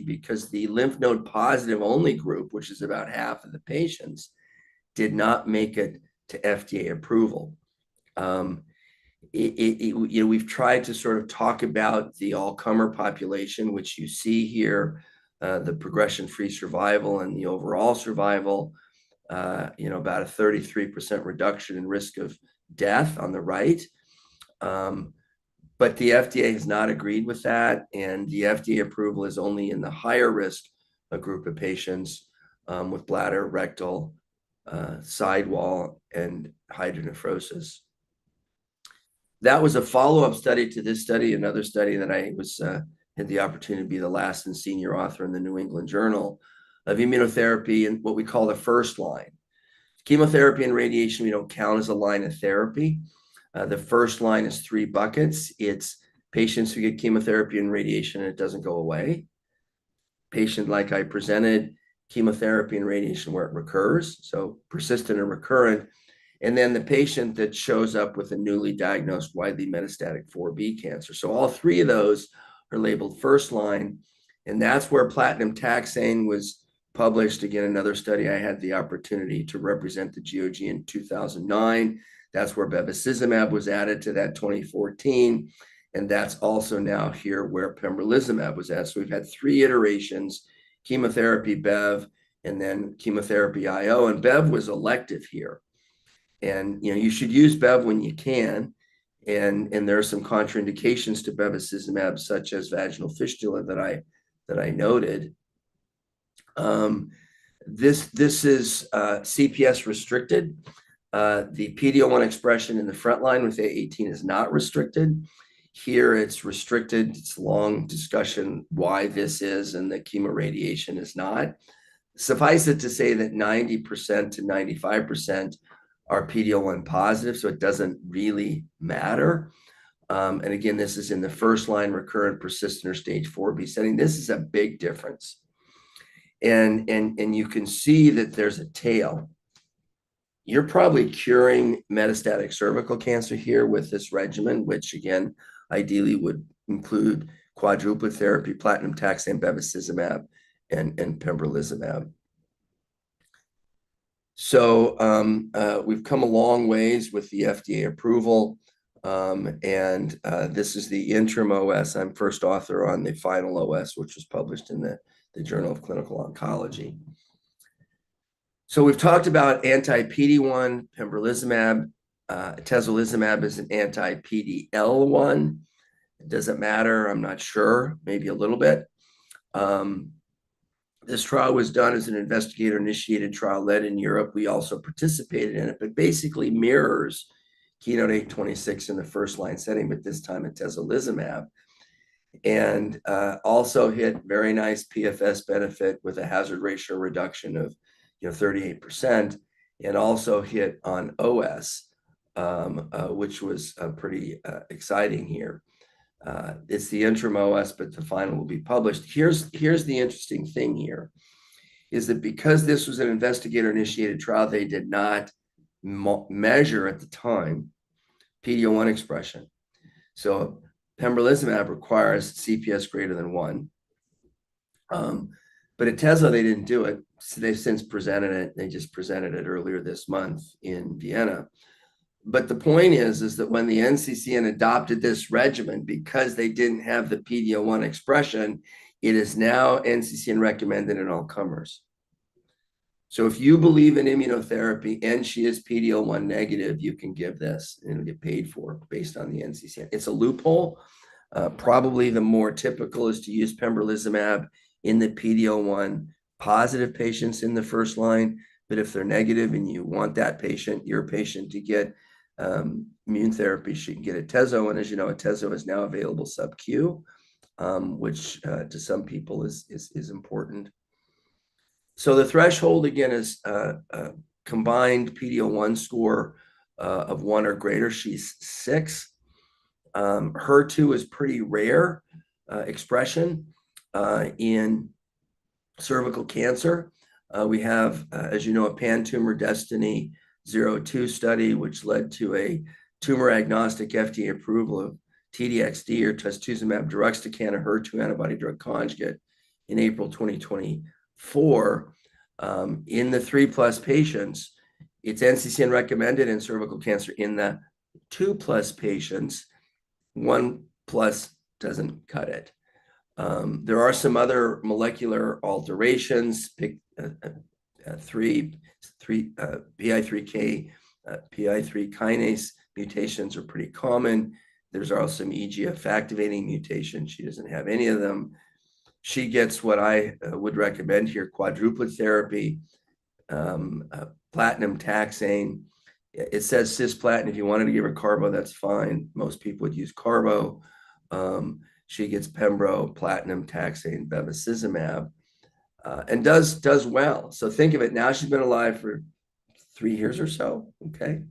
because the lymph node positive only group, which is about half of the patients, did not make it to FDA approval. We've tried to sort of talk about the all-comer population, which you see here, the progression-free survival and the overall survival, about a 33% reduction in risk of death on the right. But the FDA has not agreed with that, and the FDA approval is only in the higher risk group of patients with bladder, rectal, sidewall, and hydronephrosis. That was a follow-up study to this study, another study that I had the opportunity to be the last and senior author in the New England Journal of immunotherapy and what we call the first line. Chemotherapy and radiation, we don't count as a line of therapy. The first line is 3 buckets. It's patients who get chemotherapy and radiation and it doesn't go away. Patient like I presented, chemotherapy and radiation where it recurs, so persistent and recurrent. And then the patient that shows up with a newly diagnosed widely metastatic 4B cancer. So all 3 of those are labeled first line. And that's where platinum taxane was published. Again, another study I had the opportunity to represent the GOG in 2009. That's where bevacizumab was added to that 2014. And that's also now here where pembrolizumab was added. So we've had 3 iterations, chemotherapy, bev, and then chemotherapy IO. And bev was elective here. And you should use bev when you can. And there are some contraindications to bevacizumab, such as vaginal fistula that I noted. This is CPS restricted. The PD-L1 expression in the front line with A18 is not restricted. Here it's restricted. It's a long discussion why this is and the chemoradiation is not. Suffice it to say that 90% to 95% are PD-L1 positive, so it doesn't really matter. And again, this is in the first line recurrent, persistent, or stage 4B setting. This is a big difference. And you can see that there's a tail. You're probably curing metastatic cervical cancer here with this regimen, which again, ideally would include quadruplet therapy, platinum taxane, bevacizumab, and pembrolizumab. So we've come a long ways with the FDA approval. This is the interim OS. I'm first author on the final OS, which was published in the Journal of Clinical Oncology. So we've talked about anti-PD-1, pembrolizumab. Atezolizumab is an anti-PD-L1. Does it matter? I'm not sure, maybe a little bit. This trial was done as an investigator-initiated trial led in Europe. We also participated in it, but basically mirrors Keynote 826 in the first-line setting, but this time atezolizumab. And also hit very nice PFS benefit with a hazard ratio reduction of 38%, and also hit on OS, which was pretty exciting here. It's the interim OS, but the final will be published. Here's the interesting thing here, is that because this was an investigator-initiated trial, they did not measure at the time PD-L1 expression. So pembrolizumab requires CPS greater than 1. But atezo, they didn't do it. So they've since presented it. They just presented it earlier this month in Vienna. But the point is that when the NCCN adopted this regimen, because they didn't have the PD-L1 expression, it is now NCCN recommended in all comers. So if you believe in immunotherapy and she is PD-L1 negative, you can give this and it'll get paid for based on the NCCN. It's a loophole. Probably the more typical is to use pembrolizumab in the PD-L1 positive patients in the first line. But if they're negative and you want that patient, your patient, to get immune therapy, she can get atezo. And as you know, atezo is now available sub-Q, which to some people is important. So the threshold, again, is combined PD-L1 score of 1 or greater. She's 6. HER2 is pretty rare expression in cervical cancer. We have, as you know, a pan-tumor Destiny 02 study, which led to a tumor-agnostic FDA approval of TDXD or trastuzumab deruxtecan, a HER2 antibody drug conjugate in April 2024. In the 3+ patients, it's NCCN recommended in cervical cancer. In the 2+ patients, 1+ doesn't cut it. There are some other molecular alterations. PI3K, PI3 kinase mutations are pretty common. There's also some EGF activating mutations. She doesn't have any of them. She gets what I would recommend here: quadruplet therapy, platinum taxane. It says cisplatin. If you wanted to give her carbo, that's fine. Most people would use carbo. She gets pembro, platinum taxane, bevacizumab, and does well. So think of it. Now she's been alive for 3 years or so. Okay.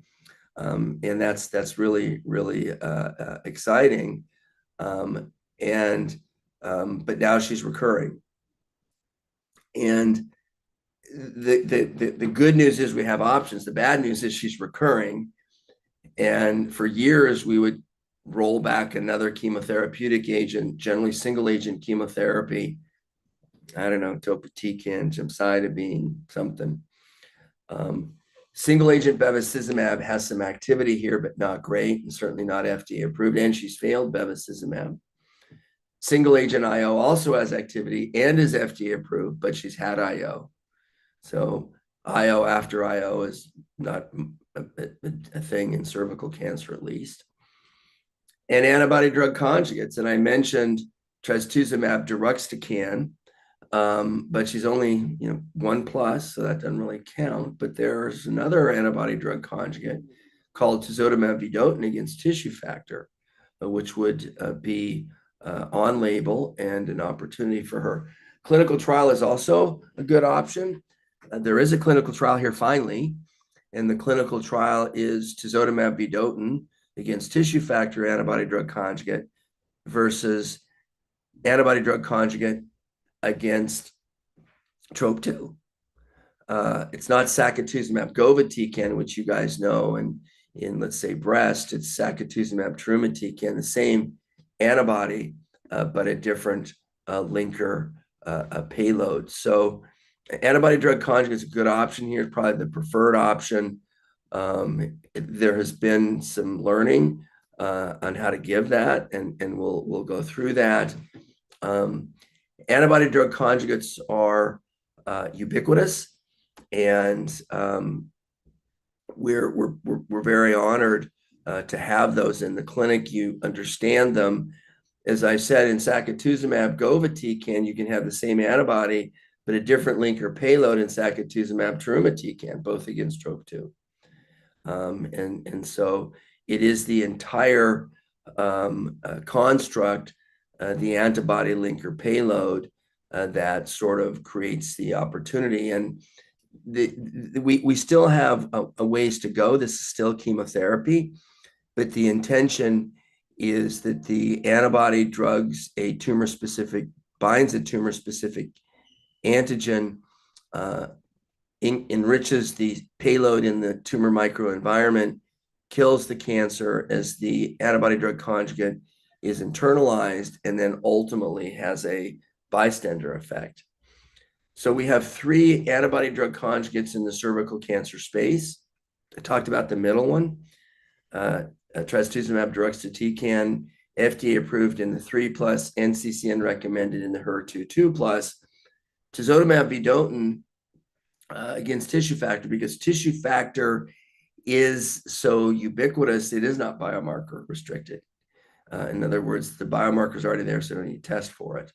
And that's really, really exciting. But now she's recurring. And the good news is we have options. The bad news is she's recurring. And for years, we would roll back another chemotherapeutic agent, generally single agent chemotherapy. I don't know, topotecan, gemcitabine, something. Single agent bevacizumab has some activity here, but not great, and certainly not FDA approved. And she's failed bevacizumab. Single agent IO also has activity and is FDA approved, but she's had IO. So IO after IO is not a thing in cervical cancer, at least. And antibody drug conjugates. And I mentioned trastuzumab deruxtecan, but she's only 1+, so that doesn't really count. But there's another antibody drug conjugate called tisotumab vedotin against tissue factor, which would be on label and an opportunity for her. Clinical trial is also a good option. There is a clinical trial here finally, and the clinical trial is tisotumab vedotin against tissue factor antibody drug conjugate versus antibody drug conjugate against TROP2. It's not sacituzumab govitecan, which you guys know, and in, let's say, breast, it's sacituzumab trumatecan, the same antibody, but a different linker payload. So antibody drug conjugate is a good option here. It's probably the preferred option. There has been some learning on how to give that, and we'll go through that. Antibody drug conjugates are ubiquitous, and we're very honored to have those in the clinic. You understand them. As I said, in sacituzumab govitecan, you can have the same antibody, but a different linker payload in sacituzumab trumatecan, both against TROP2. And so it is the entire construct, the antibody linker payload, that sort of creates the opportunity. And we still have a ways to go. This is still chemotherapy, but the intention is that the antibody drugs binds a tumor-specific antigen, enriches the payload in the tumor microenvironment, kills the cancer as the antibody drug conjugate is internalized, and then ultimately has a bystander effect. So we have 3 antibody drug conjugates in the cervical cancer space. I talked about the middle one, trastuzumab deruxtecan, FDA approved in the 3+, NCCN recommended in the HER2 2+. Tisotumab vedotin against tissue factor, because tissue factor is so ubiquitous, it is not biomarker restricted. In other words, the biomarker is already there, so you don't need to test for it.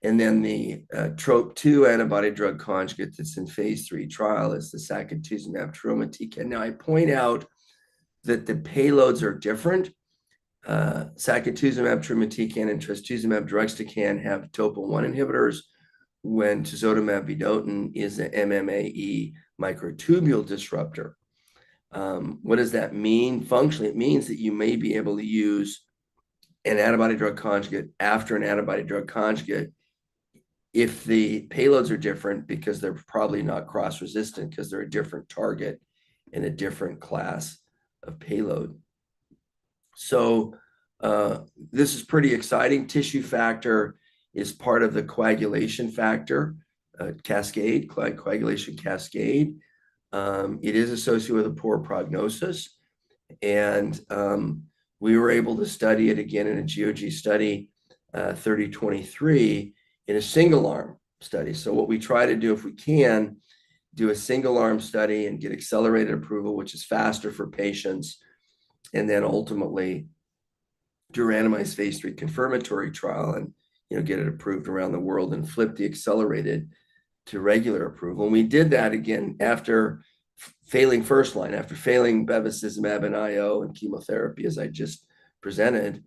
And then the TROP2 antibody drug conjugate that's in phase 3 trial is the sacituzumab trumatecan. Now, I point out that the payloads are different. Sacituzumab trumatecan and trastuzumab deruxtecan have topo-1 inhibitors, when tisotumab vedotin is an MMAE microtubule disruptor. What does that mean? Functionally, it means that you may be able to use an antibody drug conjugate after an antibody drug conjugate if the payloads are different, because they're probably not cross-resistant, because they're a different target and a different class of payload. So this is pretty exciting. Tissue factor is part of the coagulation factor cascade, coagulation cascade. It is associated with a poor prognosis. And we were able to study it again in a GOG study 3023 in a single arm study. So what we try to do, if we can, do a single arm study and get accelerated approval, which is faster for patients, and then ultimately do a randomized phase 3 confirmatory trial and get it approved around the world and flip the accelerated to regular approval. And we did that again after failing first line, after failing bevacizumab and IO and chemotherapy, as I just presented.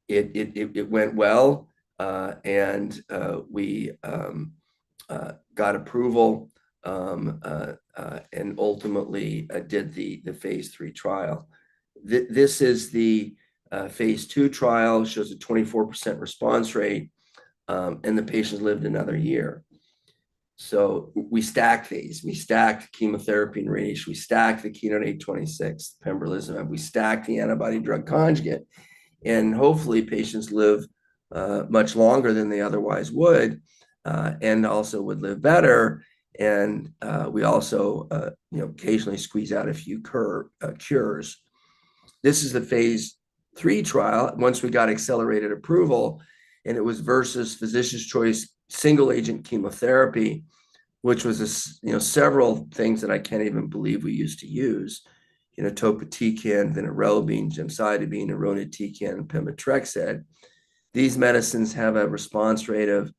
It went well, and we got approval, and ultimately did the phase 3 trial. This is the phase 2 trial, shows a 24% response rate, and the patients lived another year. So we stacked these. We stacked chemotherapy and radiation. We stacked the Keynote-826, pembrolizumab. We stacked the antibody drug conjugate. And hopefully patients live much longer than they otherwise would, and also would live better. And we also occasionally squeeze out a few cures. This is the phase 3 trial. Once we got accelerated approval, and it was versus physician's choice single agent chemotherapy, which was several things that I can't even believe we used to use. Topotecan, vinorelbine, gemcitabine, irinotecan, and pemetrexed. These medicines have a response rate of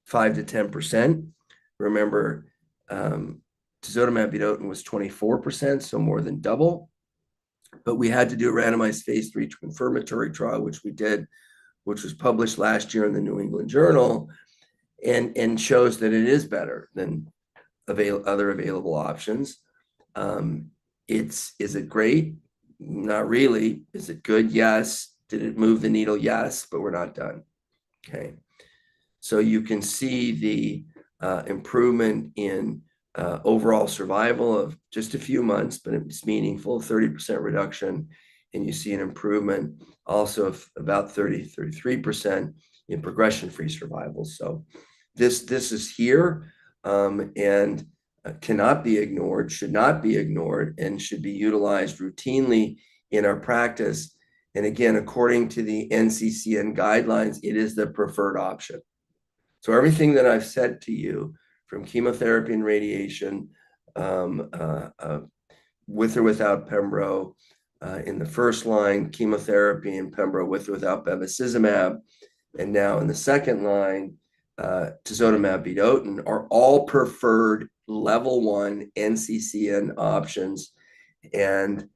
5 to 10%. Remember, tisotumab vedotin was 24%, so more than double. But we had to do a randomized phase 3 confirmatory trial, which we did, which was published last year in the New England Journal, and shows that it is better than other available options. Is it great? Not really. Is it good? Yes. Did it move the needle? Yes, but we're not done. Okay. So you can see the improvement in overall survival of just a few months, but it's meaningful, 30% reduction. And you see an improvement also of about 33% in progression-free survival. So this is here, and cannot be ignored, should not be ignored, and should be utilized routinely in our practice. And again, according to the NCCN guidelines, it is the preferred option. So everything that I've said to you, from chemotherapy and radiation, with or without pembro, in the first line, chemotherapy and pembro with or without bevacizumab, and now in the second line, tisotumab vedotin, are all preferred level 1 NCCN options, and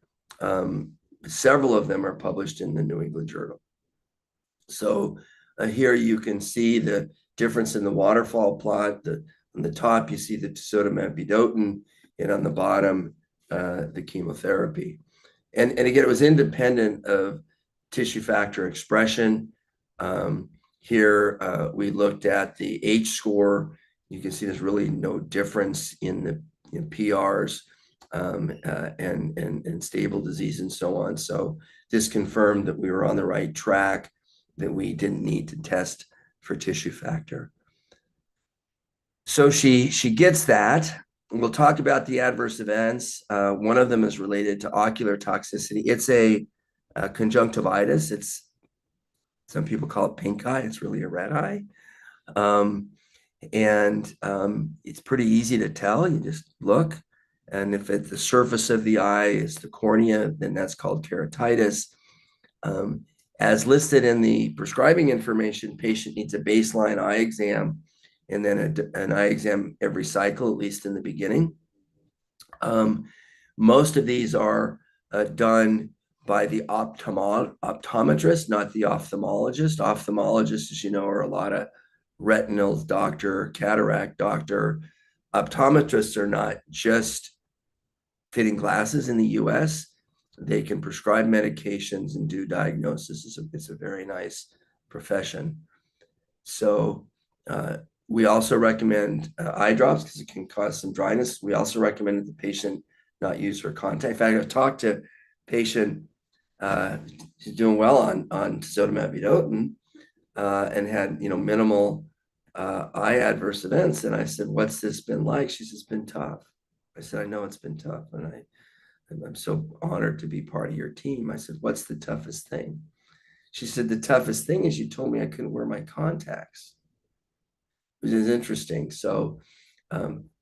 several of them are published in the New England Journal. So here you can see the difference in the waterfall plot. On the top, you see the tisotumab vedotin, and on the bottom, the chemotherapy. And again, it was independent of tissue factor expression. Here, we looked at the H score. You can see there's really no difference in the PRs and stable disease and so on. So this confirmed that we were on the right track, that we didn't need to test for tissue factor. So she gets that. We'll talk about the adverse events. One of them is related to ocular toxicity. It's a conjunctivitis. Some people call it pink eye. It's really a red eye. It's pretty easy to tell. You just look. And if at the surface of the eye is the cornea, then that's called keratitis. As listed in the prescribing information, patient needs a baseline eye exam and then an eye exam every cycle, at least in the beginning. Most of these are done by the optometrist, not the ophthalmologist. Ophthalmologists, as you know, are a lot of retinal doctor, cataract doctor. Optometrists are not just fitting glasses in the US. They can prescribe medications and do diagnosis. It's a very nice profession. So we also recommend eye drops because it can cause some dryness. We also recommend that the patient not use her contact. In fact, I've talked to a patient who's doing well on tisotumab vedotin, and had, minimal eye adverse events. And I said, "What's this been like?" She says, "It's been tough." I said, "I know it's been tough, and I'm so honored to be part of your team." I said, "What's the toughest thing?" She said, "The toughest thing is you told me I couldn't wear my contacts," which is interesting. So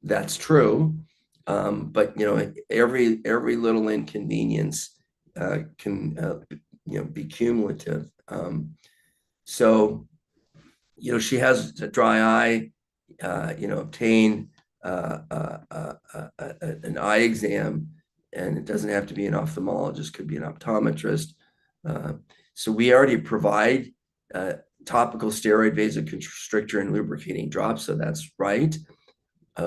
that's true. But every little inconvenience can be cumulative. So she has a dry eye. Obtain an eye exam, and it doesn't have to be an ophthalmologist; could be an optometrist. Uh, so we already provide topical steroid vasoconstrictor and lubricating drops, so that's right.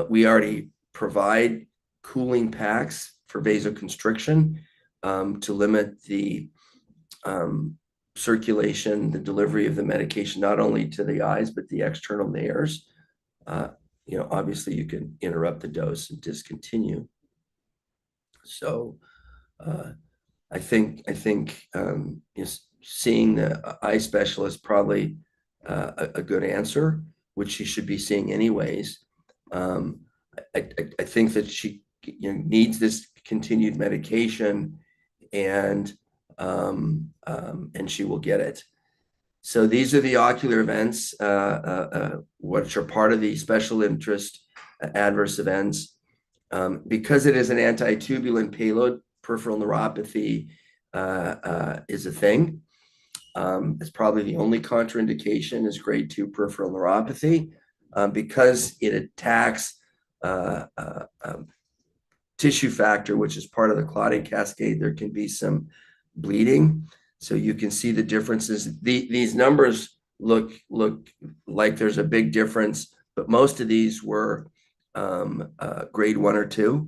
We already provide cooling packs for vasoconstriction to limit the circulation, the delivery of the medication, not only to the eyes, but the external nares. Obviously you can interrupt the dose and discontinue. So I think seeing the eye specialist probably a good answer, which she should be seeing anyways. I think that she needs this continued medication, and she will get it. So these are the ocular events, which are part of the special interest adverse events. Because it is an anti-tubulin payload, peripheral neuropathy is a thing. It's probably the only contraindication is grade 2 peripheral neuropathy, because it attacks tissue factor, which is part of the clotting cascade. There can be some bleeding. So you can see the differences. These numbers look like there's a big difference, but most of these were grade 1 or 2.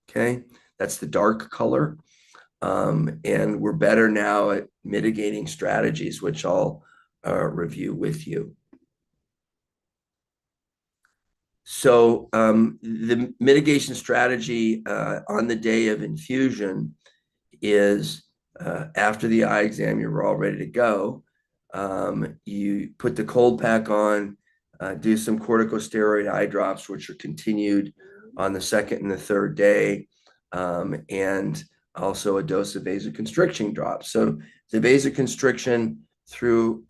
Okay, that's the dark color. And we're better now at mitigating strategies, which I'll review with you. So the mitigation strategy on the day of infusion is after the eye exam, you're all ready to go. You put the cold pack on, do some corticosteroid eye drops, which are continued on the second and the third day, and also a dose of vasoconstriction drops. So the vasoconstriction through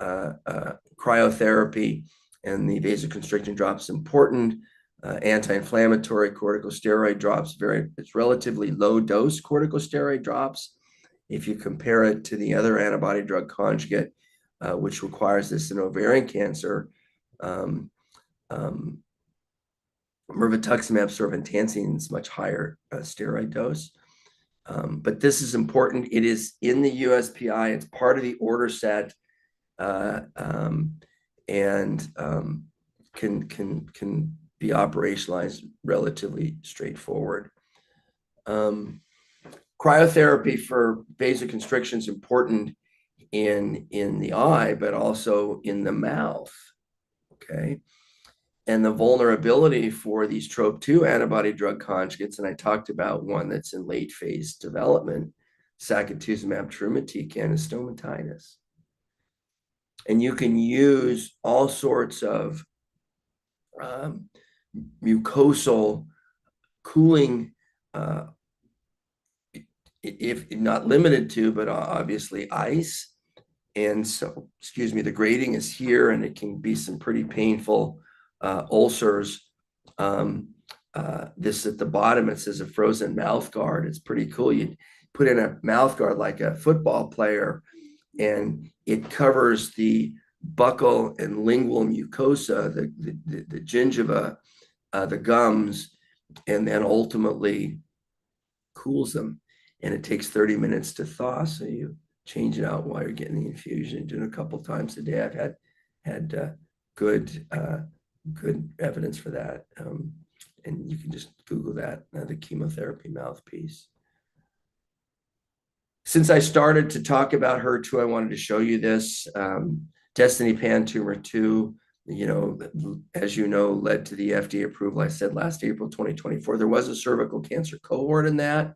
cryotherapy and the vasoconstriction drops important. Anti-inflammatory corticosteroid drops, it's relatively low dose corticosteroid drops. If you compare it to the other antibody drug conjugate, which requires this in ovarian cancer, mirvetuximab soravtansine is much higher steroid dose. But this is important. It is in the USPI. It's part of the order set, and can be operationalized relatively straightforward. Cryotherapy for vasoconstriction is important in the eye, but also in the mouth. Okay. And the vulnerability for these TROP2 antibody drug conjugates, and I talked about one that's in late phase development, sacituzumab trumatecan, is stomatitis. And you can use all sorts of mucosal cooling, if not limited to, but obviously ice. And so, the grading is here, and it can be some pretty painful ulcers. This at the bottom, it says a frozen mouth guard. It's pretty cool. You put in a mouth guard like a football player, and it covers the buccal and lingual mucosa, the gingiva, the gums, and then ultimately cools them. And it takes 30 minutes to thaw. So you change it out while you're getting the infusion, doing it a couple times a day. I've had good evidence for that. And you can just Google that, the chemotherapy mouthpiece. Since I started to talk about HER2, I wanted to show you this. Destiny Pan Tumor 2, as you know, led to the FDA approval, I said last April 2024. There was a cervical cancer cohort in that.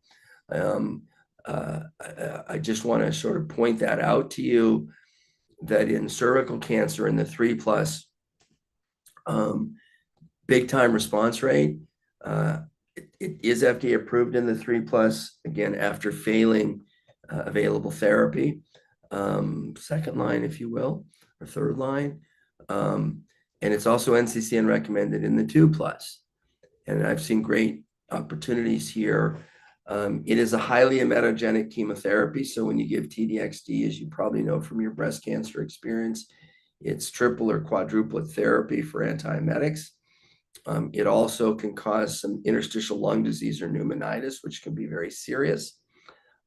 I just want to sort of point that out to you. that in cervical cancer in the 3+, big time response rate. It is FDA approved in the 3+, again, after failing available therapy, second line, if you will, or third line. And it's also NCCN recommended in the 2+. And I've seen great opportunities here. It is a highly emetogenic chemotherapy. So when you give TDXD, as you probably know from your breast cancer experience, it's triple or quadruplet therapy for antiemetics. It also can cause some interstitial lung disease or pneumonitis, which can be very serious.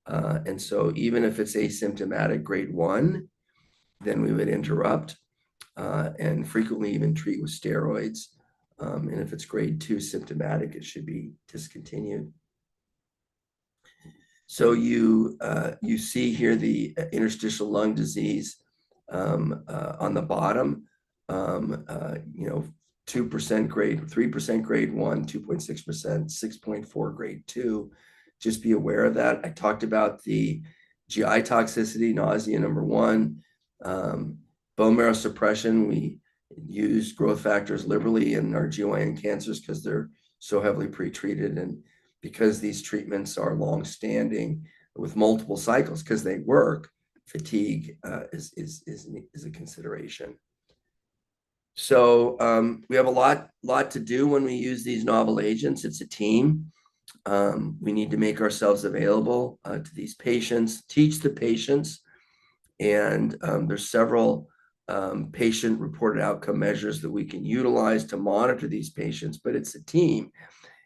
And so even if it's asymptomatic grade 1, then we would interrupt and frequently even treat with steroids. And if it's grade 2 symptomatic, it should be discontinued. So you see here the interstitial lung disease on the bottom, 2% grade, 3% grade 1, 2.6%, 6.4 grade 2. Just be aware of that. I talked about the GI toxicity, nausea, number 1. Bone marrow suppression, we use growth factors liberally in our GYN cancers because they're so heavily pretreated, and because these treatments are long-standing with multiple cycles, because they work, fatigue is a consideration. So we have a lot to do when we use these novel agents. It's a team. We need to make ourselves available to these patients, teach the patients, and there's several patient-reported outcome measures that we can utilize to monitor these patients, but it's a team.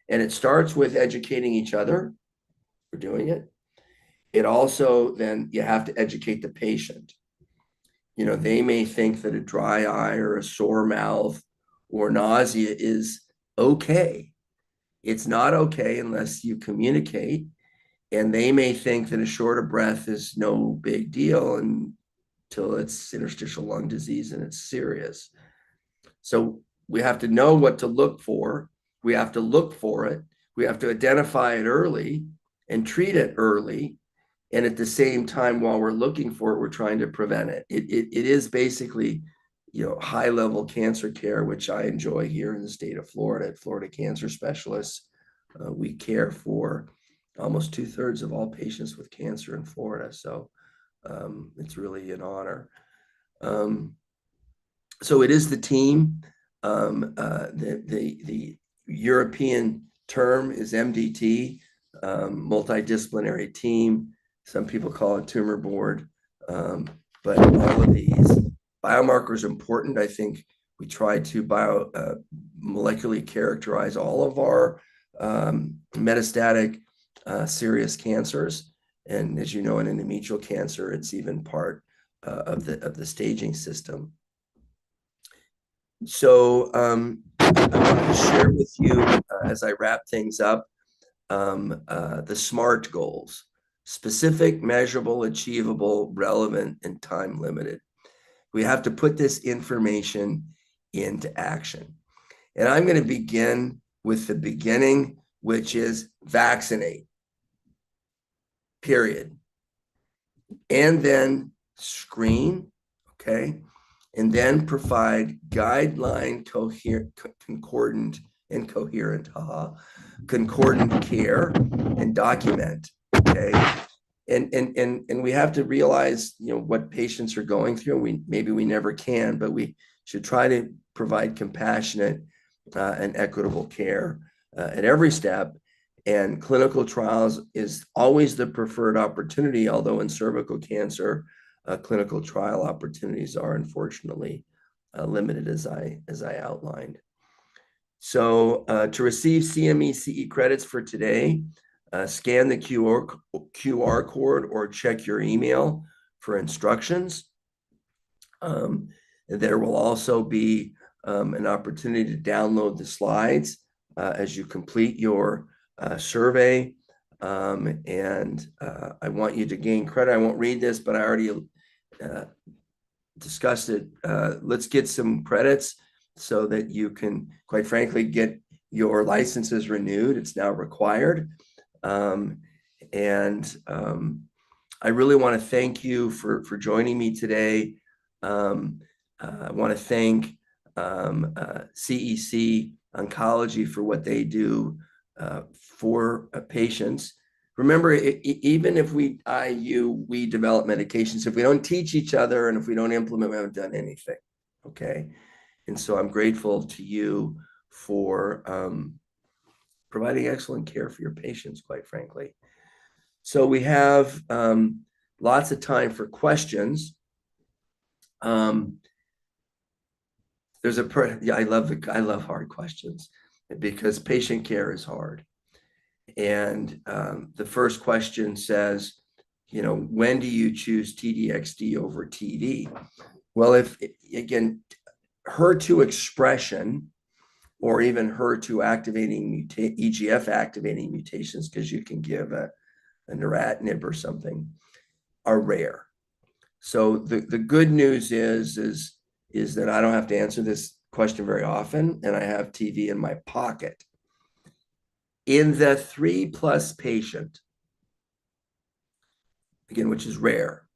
And it starts with educating each other for doing it. It also, then you have to educate the patient. They may think that a dry eye or a sore mouth or nausea is okay. It's not okay unless you communicate. And they may think that a short of breath is no big deal until it's interstitial lung disease and it's serious. So we have to know what to look for. We have to look for it. We have to identify it early and treat it early. And at the same time, while we're looking for it, we're trying to prevent it. It is basically, high-level cancer care, which I enjoy here in the state of Florida. At Florida Cancer Specialists, we care for almost 2/3 of all patients with cancer in Florida. So it's really an honor. So it is the team. The European term is MDT, multidisciplinary team. Some people call it tumor board, but all of these biomarkers are important. I think we try to molecularly characterize all of our metastatic serious cancers. And as you know, in endometrial cancer, it's even part of the staging system. So I wanted to share with you, as I wrap things up, the SMART goals: specific, measurable, achievable, relevant, and time limited. We have to put this information into action. And I'm going to begin with the beginning, which is vaccinate, period. And then screen, okay? And then provide guideline concordant care and document, okay? And we have to realize, what patients are going through. Maybe we never can, but we should try to provide compassionate and equitable care at every step. And clinical trials is always the preferred opportunity, although in cervical cancer, clinical trial opportunities are unfortunately limited, as I outlined. So to receive CME CE credits for today, scan the QR code or check your email for instructions. There will also be an opportunity to download the slides as you complete your survey. And I want you to gain credit. I won't read this, but I already discussed it. Let's get some credits so that you can, quite frankly, get your licenses renewed. It's now required. I really want to thank you for joining me today. I want to thank CEC Oncology for what they do for patients. Remember, even if we develop medications, if we don't teach each other and if we don't implement, we haven't done anything. Okay. And so I'm grateful to you for providing excellent care for your patients, quite frankly. So we have lots of time for questions. There's I love hard questions because patient care is hard. And the first question says, when do you choose TDXD over TV? Well, if again, HER2 expression or even HER2 activating EGF activating mutations, because you can give a neratinib or something, are rare. So the good news is that I don't have to answer this question very often, and I have TV in my pocket. In the 3+ patient, again, which is rare,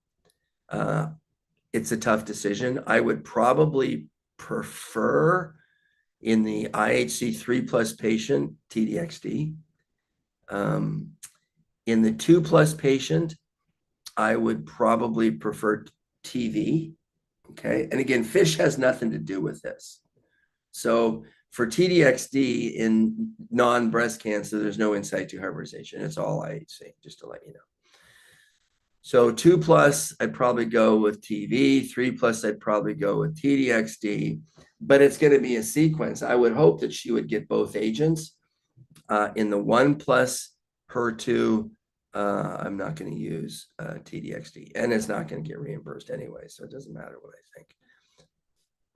it's a tough decision. I would probably prefer in the IHC 3+ patient TDXD. In the 2+ patient, I would probably prefer TV. Okay. And again, FISH has nothing to do with this. So for TDXD in non-breast cancer, there's no in situ hybridization. It's all IHC, just to let you know. So 2+, I'd probably go with TV. 3+, I'd probably go with TDXD. But it's going to be a sequence. I would hope that she would get both agents. In the 1+ HER2, I'm not going to use TDXD, and it's not going to get reimbursed anyway, so it doesn't matter what I think.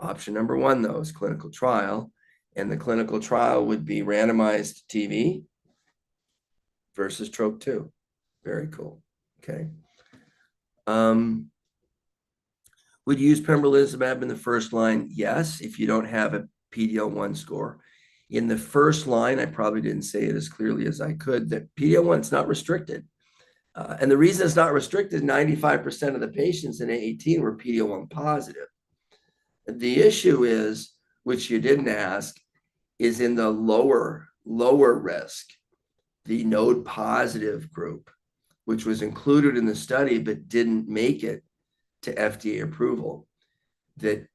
Option number 1, though, is clinical trial, and the clinical trial would be randomized TV versus TROP2. Very cool. Okay. Would you use pembrolizumab in the first line? Yes, if you don't have a PD-L1 score. In the first line, I probably didn't say it as clearly as I could, that PD-L1 is not restricted. And the reason it's not restricted, 95% of the patients in A18 were PD-L1 positive. The issue is, which you didn't ask, is in the lower risk, the node positive group, which was included in the study but didn't make it to FDA approval, that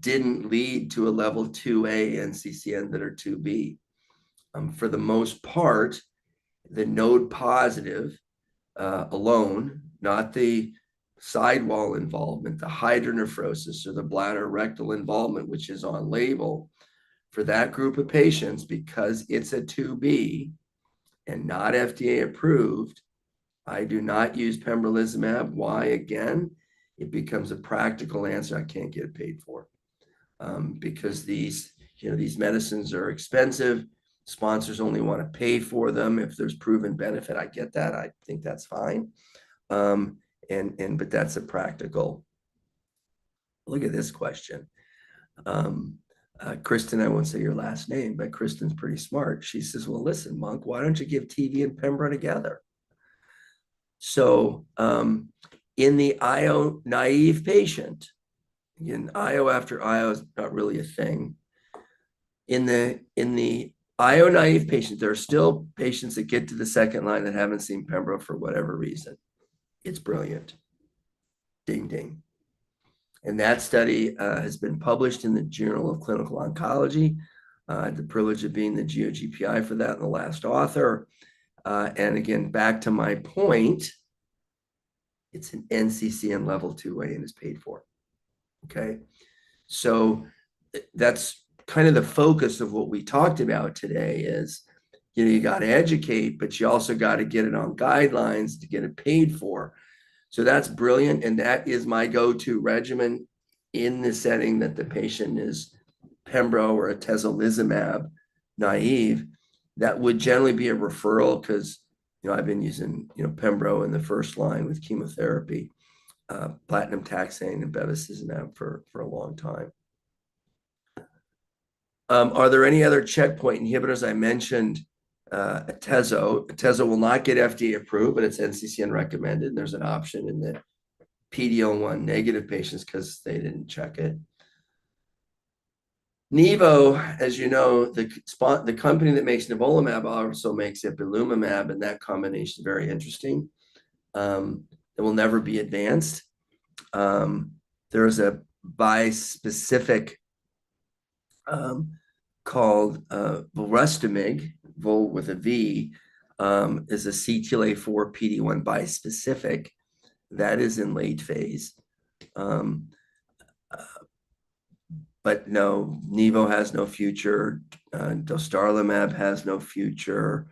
didn't lead to a level 2A NCCN that are 2B. For the most part, the node positive alone, not the sidewall involvement, the hydronephrosis or the bladder rectal involvement, which is on label for that group of patients, because it's a 2B and not FDA approved, I do not use pembrolizumab. Why? Again, it becomes a practical answer. I can't get it paid for because these medicines are expensive. Sponsors only want to pay for them if there's proven benefit. I get that. I think that's fine. But that's a practical. Look at this question. Kristen, I won't say your last name, but Kristen's pretty smart. She says, well, listen, Monk, why don't you give TV and Pembro together? So in the IO naive patient, again, IO after IO is not really a thing. In the IO naive patient, there are still patients that get to the second line that haven't seen Pembro for whatever reason. It's brilliant. Ding, ding. And that study has been published in the Journal of Clinical Oncology. I had the privilege of being the GOGPI for that and the last author. And again, back to my point, it's an NCCN level 2A and is paid for. Okay. So that's kind of the focus of what we talked about today is, you got to educate, but you also got to get it on guidelines to get it paid for. So that's brilliant. And that is my go-to regimen in the setting that the patient is Pembro or atezolizumab naive. That would generally be a referral because, I've been using, Pembro in the first line with chemotherapy, platinum taxane and bevacizumab for a long time. Are there any other checkpoint inhibitors? I mentioned Atezo. Atezo will not get FDA approved, but it's NCCN recommended. There's an option in the PD-L1 negative patients because they didn't check it. Nivo, as you know, the company that makes nivolumab also makes ipilimumab, and that combination is very interesting. It will never be advanced. There is a bispecific called volrustomig, vol with a V, is a CTLA-4 PD-1 bispecific that is in late phase. But no, Nivo has no future. Dostarlimab has no future.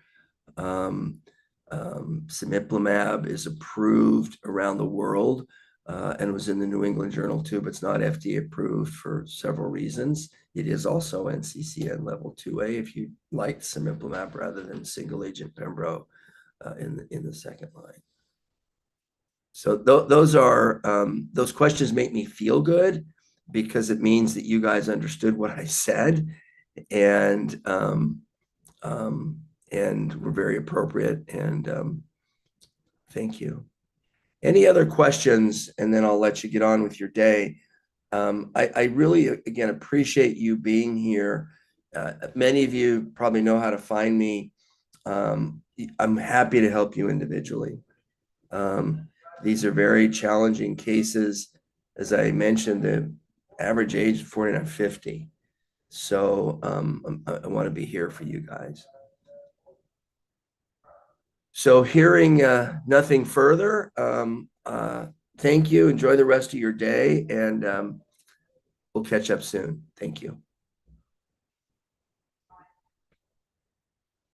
Cemiplimab is approved around the world and was in the New England Journal too, but it's not FDA approved for several reasons. It is also NCCN level 2A if you like cemiplimab rather than single agent pembro in the second line. So those questions make me feel good because it means that you guys understood what I said and were very appropriate. And thank you. Any other questions? And then I'll let you get on with your day. I really, again, appreciate you being here. Many of you probably know how to find me. I'm happy to help you individually. These are very challenging cases. As I mentioned, the average age is 49, 50. So I want to be here for you guys. So hearing nothing further, thank you. Enjoy the rest of your day, and we'll catch up soon. Thank you.